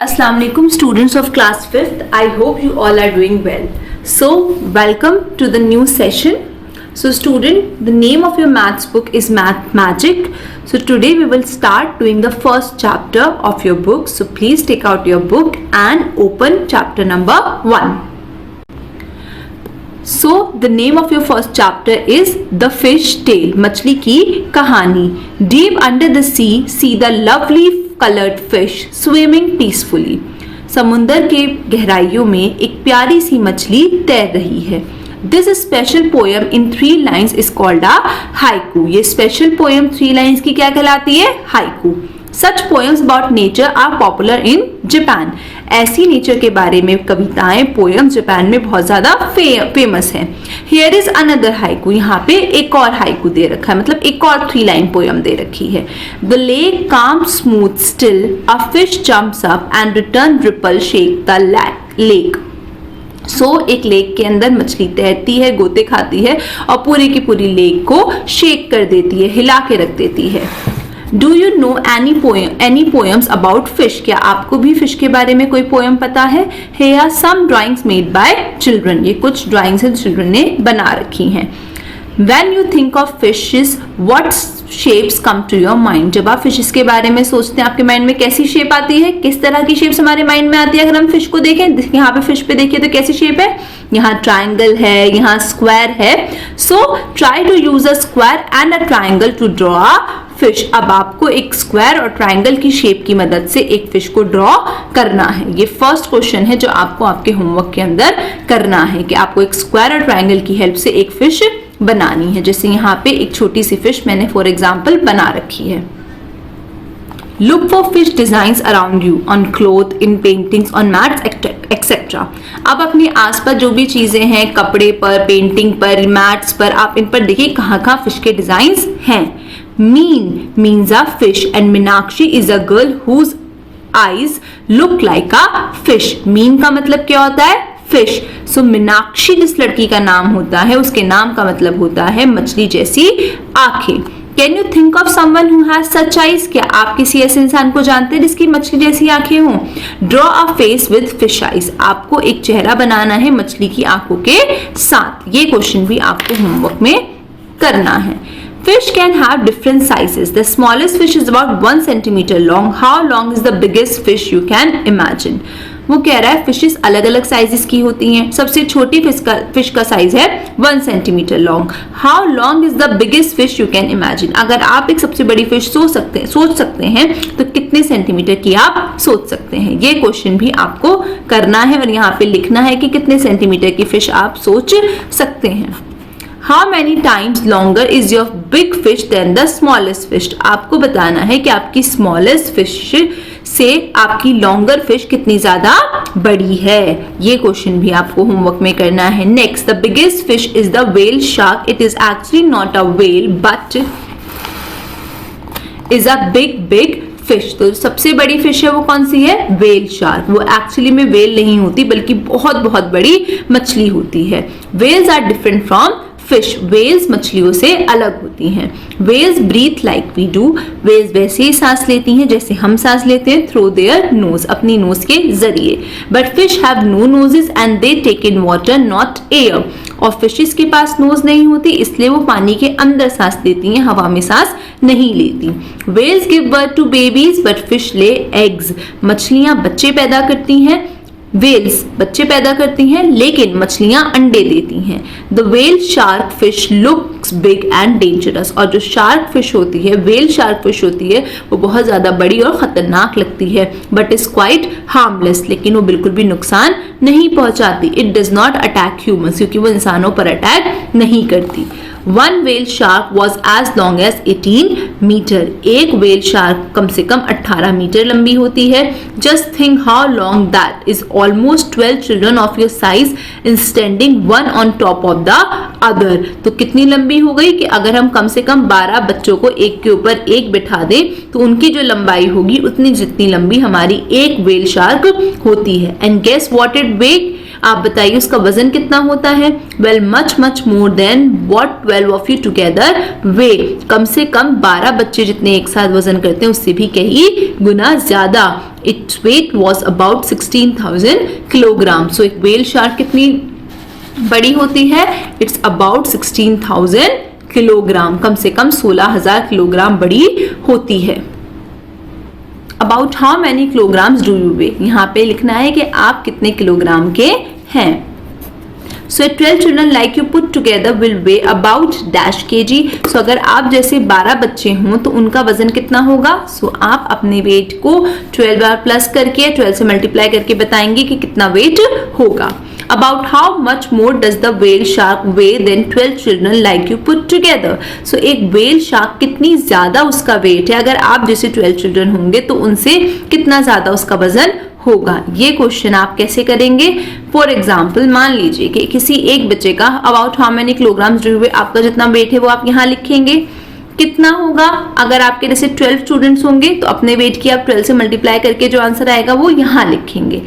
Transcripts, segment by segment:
Assalamu alaikum students of class 5th. I hope you all are doing well. So welcome to the new session. So student, the name of your maths book is Math Magic. So today we will start doing the first chapter of your book. So please take out your book and open chapter number 1. So the name of your first chapter is The Fish Tale, मछली की कहानी. Deep under the sea, see the lovely colored fish swimming peacefully. समुंदर के गहराइयों में एक प्यारी सी मछली तैर रही है. This special poem in 3 lines is called a haiku. ये special poem 3 lines की क्या कहलाती है? Haiku. Such poems about nature are popular in Japan. ऐसी नेचर के बारे में कविताएं पोएम जापान में बहुत ज्यादा फेमस है. Here is another haiku. यहाँ पे एक और हाइकू दे रखा है, मतलब एक और 3 लाइन पोएम दे रखी है. The lake calm smooth still, a fish jumps up and return ripple shake the lake. एक लेक के अंदर मछली तैरती है, गोते खाती है और पूरी की पूरी लेक को शेक कर देती है, हिला के रख देती है. Do you know any poems about fish? क्या आपको भी फिश के बारे में कोई पोएम पता है? Here are some drawings made by children. ये कुछ ड्राइंग्स चिल्ड्रन ने बना रखी हैं. When you think of fishes, what shapes come to your mind? जब आप फिशेस के बारे में सोचते हैं, आपके माइंड में कैसी शेप आती है? किस तरह की शेप्स हमारे माइंड में आती है? अगर हम फिश को देखें, यहाँ पे फिश पे देखिए तो कैसी शेप है? यहाँ ट्राइंगल है, यहाँ स्क्वायर है. So try to use a square and a triangle to draw a fish. अब आपको एक स्क्वायर और ट्राइंगल की शेप की मदद से एक फिश को ड्रॉ करना है. ये फर्स्ट क्वेश्चन है जो आपको आपके होमवर्क के अंदर करना है कि आपको एक स्क्वायर और ट्राइंगल की हेल्प से एक फिश बनानी है. जैसे यहाँ पे एक छोटी सी फिश मैंने फॉर एग्जांपल बना रखी है. Look for fish designs around you on cloth, in paintings, on mats, etc. अब अपने आसपास जो भी चीजें हैं, कपड़े पर, पेंटिंग पर, मैट्स पर, आप इन पर देखिए कहाँ फिश के डिजाइन्स हैं. Mean means a fish and Meenakshi is a girl whose eyes look like a fish. Mean का मतलब क्या होता है? फिश. सो मीनाक्षी जिस लड़की का नाम होता है उसके नाम का मतलब होता है मछली जैसी आंखें. Can you think of someone who has such eyes? क्या आप किसी ऐसे इंसान को जानते हैं जिसकी मछली जैसी आंखें हों? Draw a face with fish eyes. आपको एक चेहरा बनाना है मछली की आंखों के साथ. ये क्वेश्चन भी आपको होमवर्क में करना है. Fish can have different sizes. The smallest fish is about 1 centimeter long. How long is the biggest fish you can imagine? वो कह रहा है फिशेस अलग अलग साइजेस की होती हैं. सबसे छोटी फिश का साइज है 1 centimetre long. How long is the biggest fish you can imagine? अगर आप एक सबसे बड़ी फिश सोच सकते हैं तो कितने सेंटीमीटर की आप सोच सकते हैं? ये क्वेश्चन भी आपको करना है और यहाँ पे लिखना है कि कितने सेंटीमीटर की फिश आप सोच सकते हैं. How many times longer is your big fish than the smallest fish? आपको बताना है कि आपकी smallest fish से आपकी longer fish कितनी ज्यादा बड़ी है. ये क्वेश्चन भी आपको होमवर्क में करना है. Next, the biggest fish is the whale shark. It is actually not a whale but is a big fish. तो सबसे बड़ी फिश है वो कौन सी है? Whale shark. वो एक्चुअली में वेल नहीं होती बल्कि बहुत बड़ी मछली होती है. Whales are different from fish. Whales मछलियों से अलग होती हैं. Whales breathe like we do. Whales वैसे ही सांस लेती हैं जैसे हम सांस लेते हैं, थ्रू देयर नोज, अपनी नोज के जरिए. But fish have no noses and they take in water not air. और फिशेस के पास नोज नहीं होती इसलिए वो पानी के अंदर सांस लेती हैं, हवा में सांस नहीं लेती. Whales give birth to babies but fish lay eggs. मछलियां बच्चे पैदा करती हैं, वेल्स बच्चे पैदा करती हैं लेकिन मछलियां अंडे देती हैं. The whale shark fish looks big and dangerous. और जो शार्क फिश होती है, वेल शार्क फिश होती है, वो बहुत ज्यादा बड़ी और खतरनाक लगती है. But is quite harmless. लेकिन वो बिल्कुल भी नुकसान नहीं पहुंचाती. It does not attack humans. क्योंकि वो इंसानों पर अटैक नहीं करती. One whale shark was as long as 18 metre. एक वेल शार्क कम से कम 18 मीटर लंबी होती है. Just think how long that is. Almost 12 children of your size in standing one on top of the other. तो कितनी लंबी हो गई कि अगर हम कम से कम 12 बच्चों को एक के ऊपर एक बिठा दें तो उनकी जो लंबाई होगी उतनी जितनी लंबी हमारी एक वेल शार्क होती है. And guess what it weighed? आप बताइए उसका वजन कितना होता है? Well much much more than what 12 of you together weigh. कम से कम 12 बच्चे जितने एक साथ वजन करते हैं उससे भी कई गुना ज्यादा। Its weight was about 16,000 kilogram. So एक व्हेल शार्क कितनी बड़ी होती है? इट्स अबाउट 16,000 किलोग्राम, कम से कम 16,000 किलोग्राम बड़ी होती है। About how many kilograms do you weigh? यहाँ पे लिखना है कि आप कितने किलोग्राम के हैं। सो 12 children like you put together will way about dash kg। सो अगर आप जैसे 12 बच्चे हों तो उनका वजन कितना होगा? सो आप अपने वेट को 12 बार प्लस करके 12 से मल्टीप्लाई करके बताएंगे कि कितना वेट होगा। About how much more does the whale shark weigh than 12 children like you put together? So एक whale shark कितनी ज्यादा उसका वेट है? अगर आप जैसे 12 चिल्ड्रन होंगे तो उनसे कितना ज्यादा उसका वजन होगा। ये क्वेश्चन आप कैसे करेंगे? फॉर एग्जाम्पल मान लीजिए कि किसी एक बच्चे का about how many kilograms do weigh, आपका जितना वेट है वो आप यहाँ लिखेंगे। कितना होगा? अगर आपके जैसे 12 स्टूडेंट्स होंगे तो अपने वेट की आप 12 से मल्टीप्लाई करके जो आंसर आएगा वो यहाँ लिखेंगे।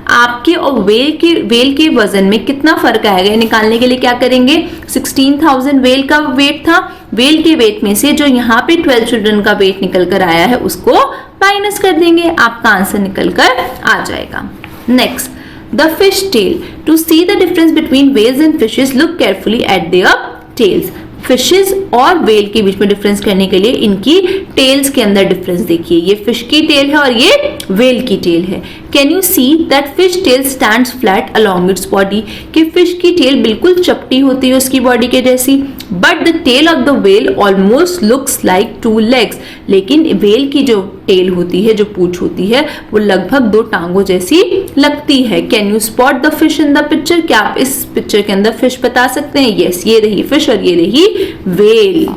आपके और वेल के वजन में कितना फर्क आएगा निकालने के लिए क्या करेंगे? 16,000 वेल का वेट था, वेल के वेट में से जो यहाँ पे 12 चिल्ड्रन का वेट निकल कर आया है उसको माइनस कर देंगे, आपका आंसर निकल कर आ जाएगा। Next, the fish tail. To see the difference between whales and fishes look carefully at their tails. Fishes और वेल के बीच में डिफरेंस करने के लिए इनकी टेल्स के अंदर डिफरेंस देखिए। ये फिश की टेल है और ये वेल की टेल है। Can you see that fish tail stands flat along its body? कि फिश की टेल बिल्कुल चपटी होती है उसकी बॉडी के जैसी। But the tail of the whale almost looks like 2 legs। लेकिन वेल की जो टेल होती है, जो पूंछ होती है, वो लगभग 2 टांगों जैसी लगती है। Can you spot the fish in the picture? क्या आप इस पिक्चर के अंदर फिश बता सकते हैं? यस, ये रही फिश और ये रही well.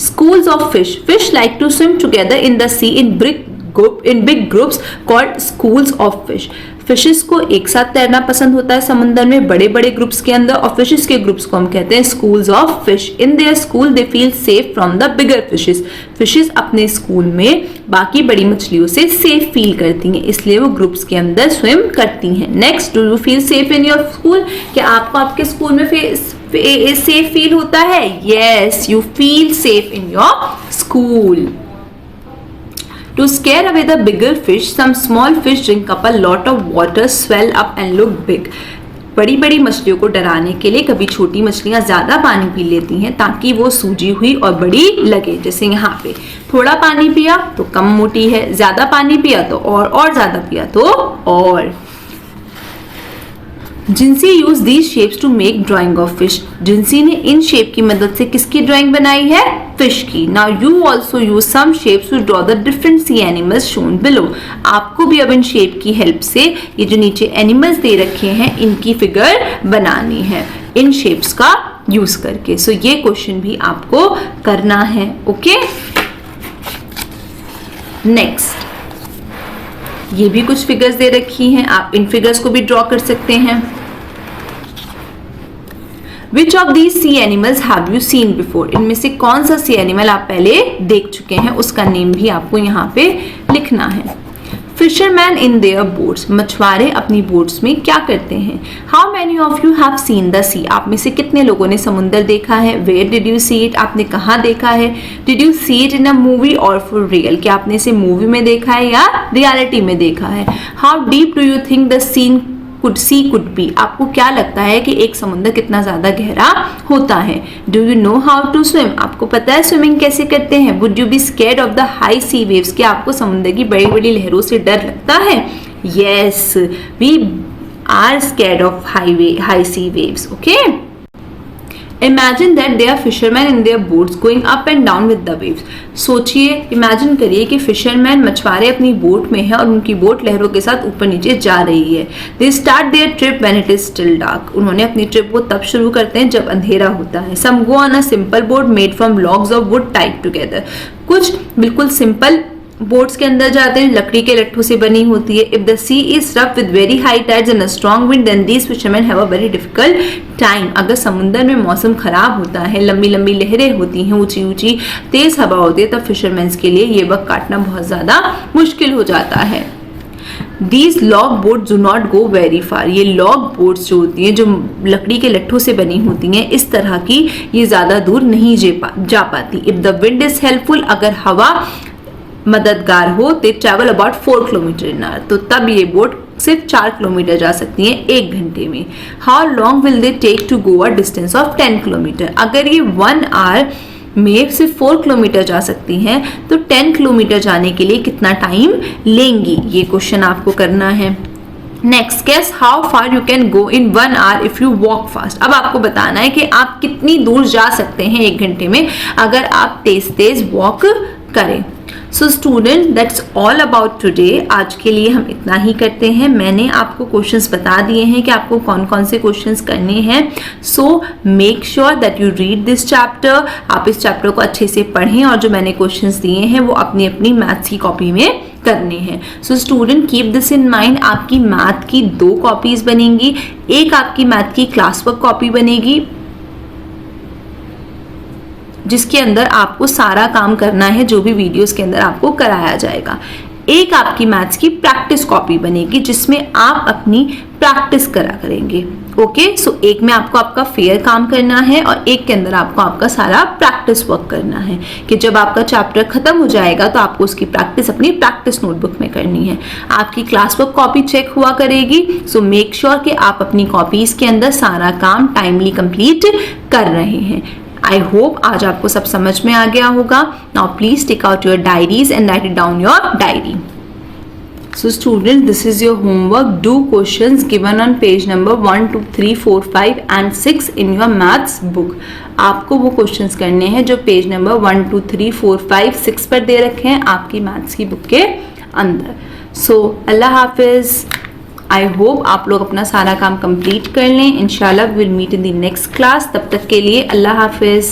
Schools of fish. Fish like to swim together in the sea in big groups called schools of fish. Fishes को एक साथ तैरना पसंद होता है समुद्र में बड़े बड़े ग्रुप्स के अंदर, और फिशेस के ग्रुप्स को हम कहते हैं schools of fish. In their school they feel safe from the bigger fishes. Fishes अपने स्कूल में बाकी बड़ी मछलियों से सेफ फील करती हैं, इसलिए वो ग्रुप्स के अंदर स्विम करती हैं। Next, do you feel safe in your school? क्या आपको आपके स्कूल में सेफ फील होता है? Yes, you feel safe in your school. To scare away the bigger fish, some small fish drink up a lot of water, swell up and look big. बड़ी बड़ी मछलियों को डराने के लिए कभी छोटी मछलियां ज्यादा पानी पी लेती हैं ताकि वो सूजी हुई और बड़ी लगे। जैसे यहाँ पे थोड़ा पानी पिया तो कम मोटी है, ज्यादा पानी पिया तो और ज्यादा पिया तो और। Jincy uses these shapes to make drawing of fish. Jincy ने इन शेप की मदद से किसकी ड्राइंग बनाई है? फिश की। Now you also use some shapes to draw the different sea animals shown below. आपको भी अब इन शेप की हेल्प से ये जो नीचे एनिमल्स दे रखे हैं इनकी फिगर बनानी है इन शेप्स का यूज करके। सो ये क्वेश्चन भी आपको करना है। ओके, नेक्स्ट, ये भी कुछ फिगर्स दे रखी हैं, आप इन फिगर्स को भी ड्रॉ कर सकते हैं। Which of these sea animals have you seen before? इनमें से कौन सा सी एनिमल आप पहले देख चुके हैं, उसका नेम भी आपको यहाँ पे लिखना है। Fishermen in their boats. मछुआरे अपनी बोट्स में क्या करते हैं? How many of you have seen the sea? आप में से कितने लोगों ने समुंदर देखा है? Where did you see it? आपने कहाँ देखा है? Did you see it in a movie or for real? क्या आपने इसे मूवी में देखा है या रियलिटी में देखा है? How deep do you think the sea could be? आपको क्या लगता है कि एक समुद्र कितना ज्यादा गहरा होता है? Do you know how to swim? आपको पता है स्विमिंग कैसे करते हैं? Would you be scared of the high sea waves? क्या आपको समुद्र की बड़ी बड़ी लहरों से डर लगता है? Yes, we are scared of high sea waves. Okay? Imagine that there are fishermen in their boats going up and down with the waves. सोचिए, इमेजिन करिए कि फिशरमैन मछुआरे अपनी बोट में है और उनकी बोट लहरों के साथ ऊपर नीचे जा रही है। They start their trip when it is still dark. उन्होंने अपनी ट्रिप को तब शुरू करते हैं जब अंधेरा होता है। Some go on a simple boat made from logs of wood tied together. कुछ बिल्कुल सिंपल बोट्स के अंदर जाते हैं, लकड़ी के लट्ठों से बनी होती है। If the sea is rough with very high tides and a strong wind, then these fishermen have a very difficult time. अगर समुद्र में मौसम खराब होता है, लंबी लंबी लहरें होती हैं, ऊंची ऊंची तेज हवा होती है, तब फिशरमैन के लिए ये वक्त काटना बहुत ज्यादा मुश्किल हो जाता है। These log boats do not go very far. ये log boats जो होती हैं, जो लकड़ी के लट्ठों से बनी होती हैं, इस तरह की, ये ज़्यादा दूर नहीं जा पाती. If the wind is helpful, अगर हवा मददगार हो, they travel about 4 kilometre in hour. तो तब ये बोट सिर्फ 4 किलोमीटर जा सकती हैं 1 घंटे में. How long will they take to go a distance of 10 kilometre? अगर ये 1 आवर में सिर्फ 4 किलोमीटर जा सकती हैं तो 10 किलोमीटर जाने के लिए कितना टाइम लेंगी, ये क्वेश्चन आपको करना है. Next, guess how far you can go in 1 hour if you walk fast. अब आपको बताना है कि आप कितनी दूर जा सकते हैं 1 घंटे में अगर आप तेज तेज वॉक करें. So student, that's all about today. आज के लिए हम इतना ही करते हैं. मैंने आपको क्वेश्चंस बता दिए हैं कि आपको कौन कौन से क्वेश्चंस करने हैं. So make sure that you read this chapter. आप इस चैप्टर को अच्छे से पढ़ें और जो मैंने क्वेश्चंस दिए हैं वो अपनी अपनी मैथ्स की कॉपी में करने हैं. So student, keep this in mind. आपकी मैथ की 2 कॉपीज बनेंगी. एक आपकी मैथ की क्लास वर्क कॉपी बनेगी जिसके अंदर आपको सारा काम करना है जो भी वीडियोस के अंदर आपको कराया जाएगा. एक आपकी मैथ्स की प्रैक्टिस कॉपी बनेगी जिसमें आप अपनी प्रैक्टिस करा करेंगे. ओके, सो एक में आपको आपका फेयर काम करना है और एक के अंदर आपको आपका सारा प्रैक्टिस वर्क करना है कि जब आपका चैप्टर खत्म हो जाएगा तो आपको उसकी प्रैक्टिस अपनी प्रैक्टिस नोटबुक में करनी है. आपकी क्लास वर्क कॉपी चेक हुआ करेगी. सो मेक श्योर कि आप अपनी कॉपीज के अंदर सारा काम टाइमली कंप्लीट कर रहे हैं. I hope आज आपको सब समझ में आ गया होगा. Now please take out your diaries and write it down your diary. So students, this is your homework. Do questions given on page number 1, 2, 3, 4, 5 and 6 in your maths book. आपको वो questions करने हैं जो पेज नंबर 1, 2, 3, 4, 5, 6 पर दे रखे हैं आपकी maths की बुक के अंदर. So Allah Hafiz. I hope आप लोग अपना सारा काम कंप्लीट कर लें. इंशाल्लाह will meet in the next class. तब तक के लिए अल्लाह हाफिज़.